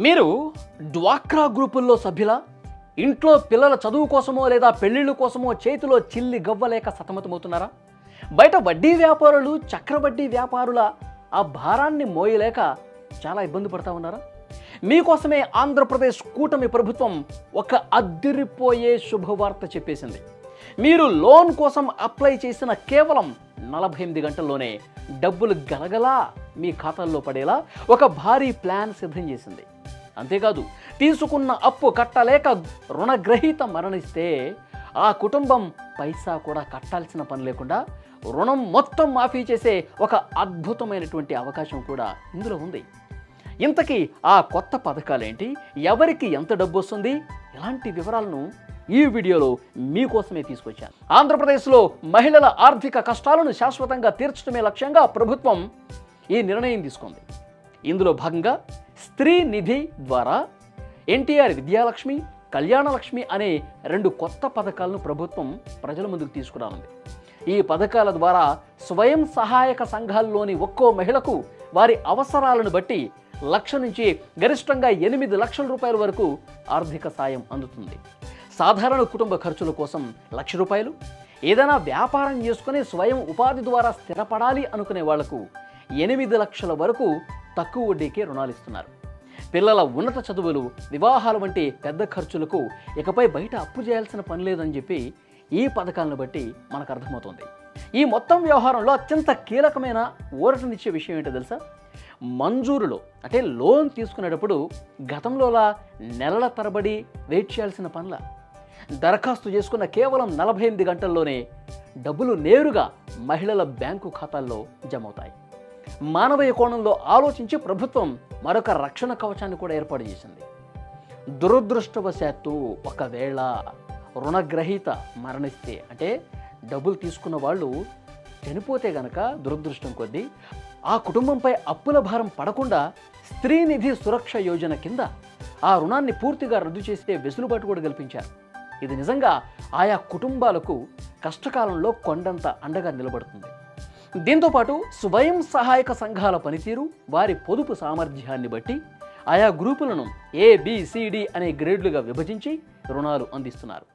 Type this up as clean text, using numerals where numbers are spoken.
మీరు డ్వాక్రా గ్రూపుల్లో సభ్యులా? ఇంట్లో పిల్లల చదువు కోసమో లేదా పెళ్లిళ్ళ కోసమో చేతిలో చిల్లి గవ్వలేక సతమతమవుతున్నారా? బయట వడ్డీ వ్యాపారులు, చక్రవడ్డీ వ్యాపారుల ఆ భారాన్ని మోయలేక చాలా ఇబ్బంది పడతా ఉన్నారా? మీకోసమే ఆంధ్రప్రదేశ్ కూటమి ప్రభుత్వం ఒక అద్దిరిపోయే శుభవార్త చెప్పేసింది. మీరు లోన్ కోసం అప్లై చేసిన కేవలం 48 గంటల్లోనే డబ్బులు గలగలా మీ ఖాతాల్లో పడేలా ఒక భారీ ప్లాన్ సిద్ధం చేసింది. అంతేకాదు, తీసుకున్న అప్పు కట్టలేక రుణగ్రహీత మరణిస్తే ఆ కుటుంబం పైసా కూడా కట్టాల్సిన పని లేకుండా రుణం మొత్తం మాఫీ చేసే ఒక అద్భుతమైనటువంటి అవకాశం కూడా ఇందులో ఉంది. ఇంతకీ ఆ కొత్త పథకాలేంటి, ఎవరికి ఎంత డబ్బు వస్తుంది, ఇలాంటి వివరాలను ఈ వీడియోలో మీకోసమే తీసుకొచ్చాను. ఆంధ్రప్రదేశ్లో మహిళల ఆర్థిక కష్టాలను శాశ్వతంగా తీర్చడమే లక్ష్యంగా ప్రభుత్వం ఈ నిర్ణయం తీసుకుంది. ఇందులో భాగంగా స్త్రీ నిధి ద్వారా ఎన్టీఆర్ విద్యాలక్ష్మి, కళ్యాణలక్ష్మి అనే 2 కొత్త పథకాలను ప్రభుత్వం ప్రజల ముందుకు తీసుకురానుంది. ఈ పథకాల ద్వారా స్వయం సహాయక సంఘాల్లోని ఒక్కో మహిళకు వారి అవసరాలను బట్టి 1 లక్ష నుంచి గరిష్టంగా 8 లక్షల రూపాయల వరకు ఆర్థిక సాయం అందుతుంది. సాధారణ కుటుంబ ఖర్చుల కోసం 1 లక్ష రూపాయలు, ఏదైనా వ్యాపారం చేసుకుని స్వయం ఉపాధి ద్వారా స్థిరపడాలి అనుకునే వాళ్లకు 8 లక్షల వరకు తక్కువ వడ్డీకే రుణాలు ఇస్తున్నారు. పిల్లల ఉన్నత చదువులు, వివాహాల వంటి పెద్ద ఖర్చులకు ఇకపై బయట అప్పు చేయాల్సిన పని లేదని చెప్పి ఈ పథకాలను బట్టి మనకు అర్థమవుతుంది. ఈ మొత్తం వ్యవహారంలో అత్యంత కీలకమైన ఊరటనిచ్చే విషయం ఏంటో తెలుసా? మంజూరులో అంటే లోన్ తీసుకునేటప్పుడు గతంలోలా నెలల తరబడి వెయిట్ చేయాల్సిన పనుల, దరఖాస్తు చేసుకున్న కేవలం 48 గంటల్లోనే డబ్బులు నేరుగా మహిళల బ్యాంకు ఖాతాల్లో జమ అవుతాయి. మానవీయ కోణంలో ఆలోచించి ప్రభుత్వం మరొక రక్షణ కవచాన్ని కూడా ఏర్పాటు చేసింది. దురదృష్టవశాత్తు ఒకవేళ రుణగ్రహీత మరణిస్తే, అంటే డబ్బులు తీసుకున్న వాళ్ళు చనిపోతే గనక దురదృష్టం కొద్దీ ఆ కుటుంబంపై అప్పుల భారం పడకుండా స్త్రీ నిధి సురక్ష యోజన కింద ఆ రుణాన్ని పూర్తిగా రద్దు చేసే వెసులుబాటు కూడా కల్పించారు. ఇది నిజంగా ఆయా కుటుంబాలకు కష్టకాలంలో కొండంత అండగా నిలబడుతుంది. దీంతోపాటు స్వయం సహాయక సంఘాల పనితీరు, వారి పొదుపు సామర్థ్యాన్ని బట్టి ఆయా గ్రూపులను ABCD అనే గ్రేడ్లుగా విభజించి రుణాలు అందిస్తున్నారు.